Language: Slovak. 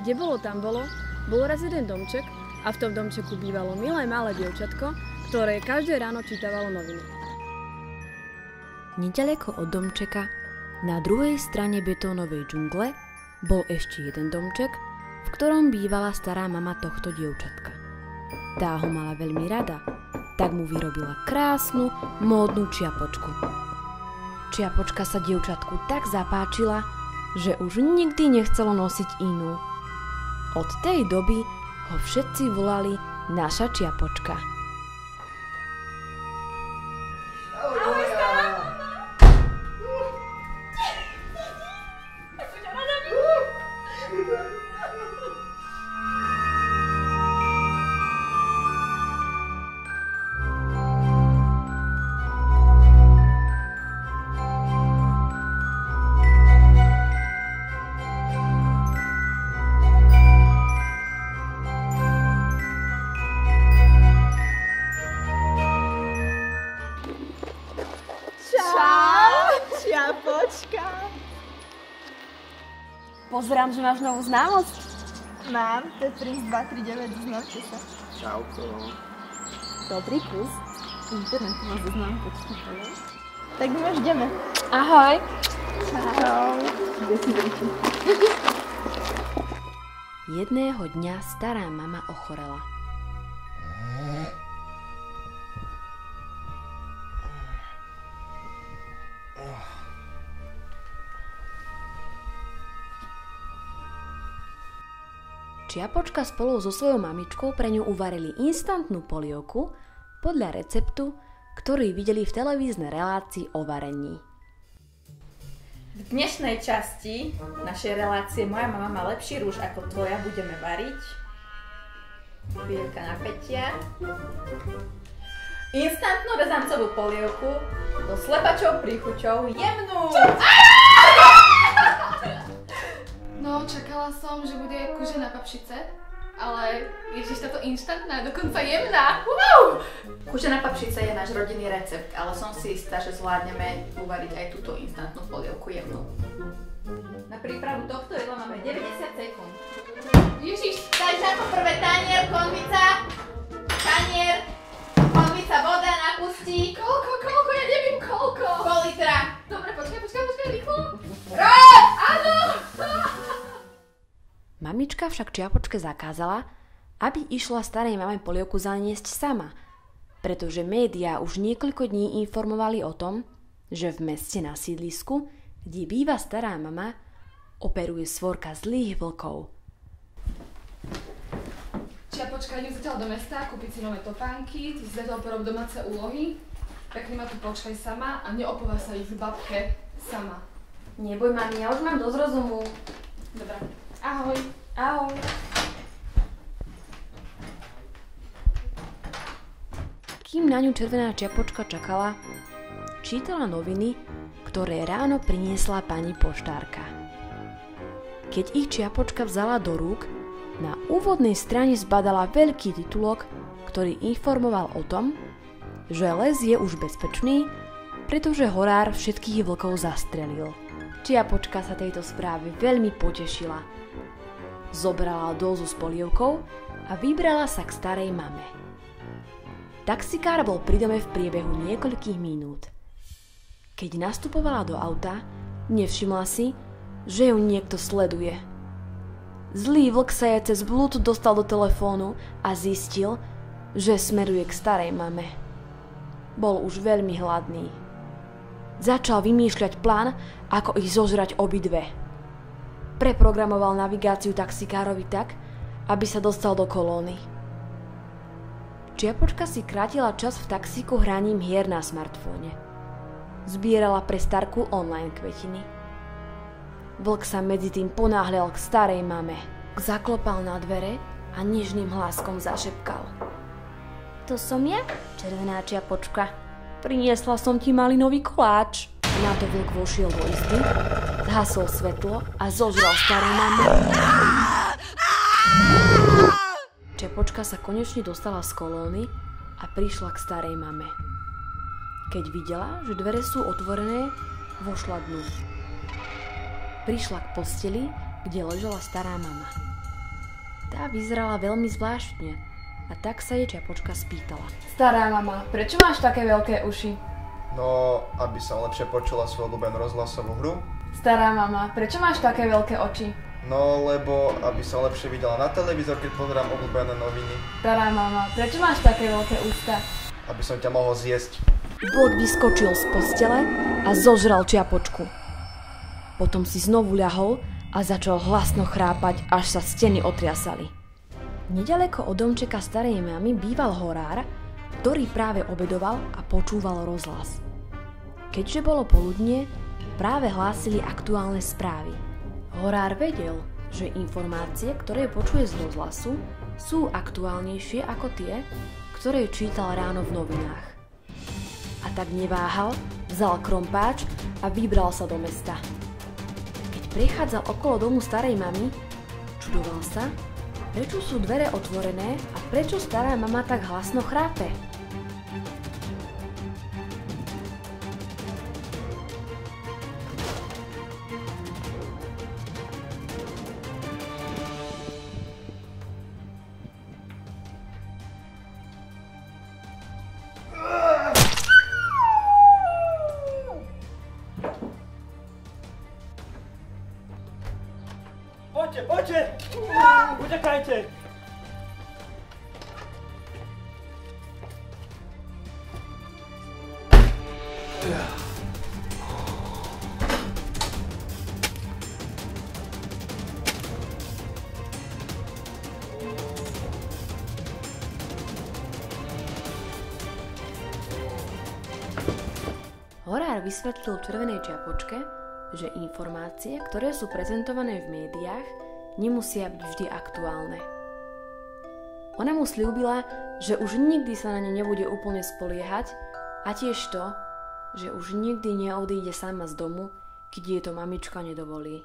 Kde bolo, tam bolo, bol raz jeden domček a v tom domčeku bývalo milé malé dievčatko, ktoré každé ráno čítavalo noviny. Neďaleko od domčeka, na druhej strane betónovej džungle, bol ešte jeden domček, v ktorom bývala stará mama tohto dievčatka. Tá ho mala veľmi rada, tak mu vyrobila krásnu, módnu čiapočku. Čiapočka sa dievčatku tak zapáčila, že už nikdy nechcelo nosiť inú. Od tej doby ho všetci volali naša čiapočka. Čiapočka. Pozerám, že máš novú známosť. Mám, to je Prince 239, známte sa. Čauko. Dobrý kus. Internet má zoznam počítačov. Tak my už ideme. Ahoj. Čau. Jedného dňa stará mama ochorela. Čiapočka spolu so svojou mamičkou pre ňu uvarili instantnú polievku podľa receptu, ktorý videli v televíznej relácii o varení. V dnešnej časti našej relácie Moja mama má lepší rúž ako tvoja budeme variť chvíľka napätia, instantnú rezancovú polievku so slepačou príchuťou jemnú. No, čakala som, že bude kužená papšice, ale ježiš, táto instantná, dokonca jemná. Kužená papšica je náš rodinný recept, ale som si istá, že zvládneme uvariť aj túto instantnú polievku jemnú. Na prípravu tohto jedla máme 90 sekúnd. Ježiš, Takže ako prvé tanier, konvica, voda na pusti. koľko, ja neviem koľko. Pol litra. Dobre, počkaj, rýchlo. Áno! Mamička však čiapočke zakázala, aby išla starej mame polievku zaniesť sama, pretože médiá už niekoľko dní informovali o tom, že v meste na sídlisku, kde býva stará mama, operuje svorka zlých vlkov. Čiapočka, idem zatiaľ do mesta, kúpiť si nové topánky, ty si zatiaľ porob domáce úlohy, pekne ma tu počkaj sama a neopovaj sa ich babke sama. Neboj, mami, ja už mám dosť rozumu. Dobre. Ahoj. Ahoj. Kým na ňu červená čiapočka čakala, čítala noviny, ktoré ráno priniesla pani poštárka. Keď ich čiapočka vzala do rúk, na úvodnej strane zbadala veľký titulok, ktorý informoval o tom, že les je už bezpečný, pretože horár všetkých vlkov zastrelil. Čiapočka sa tejto správe veľmi potešila. Zobrala dózu s polievkou a vybrala sa k starej mame. Taxikár bol pri dome v priebehu niekoľkých minút. Keď nastupovala do auta, nevšimla si, že ju niekto sleduje. Zlý vlk sa jej cez Bluetooth dostal do telefónu a zistil, že smeruje k starej mame. Bol už veľmi hladný. Začal vymýšľať plán, ako ich zožrať obidve. Preprogramoval navigáciu taxikárovi tak, aby sa dostal do kolóny. Čiapočka si krátila čas v taxíku hraním hier na smartfóne. Zbierala pre starku online kvetiny. Vlk sa medzi tým ponáhľal k starej mame. Zaklopal na dvere a nežným hláskom zašepkal. To som ja, červená čiapočka. Priniesla som ti malinový koláč. Na to vlk vošiel do izby, zhasol svetlo a zožral starú mamu. Čiapočka sa konečne dostala z kolóny a prišla k starej mame. Keď videla, že dvere sú otvorené, vošla dnu. Prišla k posteli, kde ležela stará mama. Tá vyzerala veľmi zvláštne a tak sa jej Čiapočka spýtala. Stará mama, prečo máš také veľké uši? No, aby som lepšie počula svoju obľúbenú rozhlasovú hru. Stará mama, prečo máš také veľké oči? No, lebo aby som lepšie videla na televízor, keď pozerám obľúbené noviny. Stará mama, prečo máš také veľké ústa? Aby som ťa mohol zjesť. Vlk vyskočil z postele a zožral Čiapočku. Potom si znovu ľahol a začal hlasno chrápať, až sa steny otriasali. Nedaleko od domčeka starej mamy býval horár, ktorý práve obedoval a počúval rozhlas. Keďže bolo poludnie, práve hlásili aktuálne správy. Horár vedel, že informácie, ktoré počuje z rozhlasu, sú aktuálnejšie ako tie, ktoré čítal ráno v novinách. A tak neváhal, vzal krompáč a vybral sa do mesta. Keď prechádzal okolo domu starej mamy, čudoval sa, prečo sú dvere otvorené a prečo stará mama tak hlasno chrápe. Poďte! Utekajte! Horár vysvetlil červenej Čiapočke, že informácie, ktoré sú prezentované v médiách, nemusia byť vždy aktuálne. Ona mu sľúbila, že už nikdy sa na ne nebude úplne spoliehať a tiež to, že už nikdy neodíde sama z domu, keď jej to mamička nedovolí.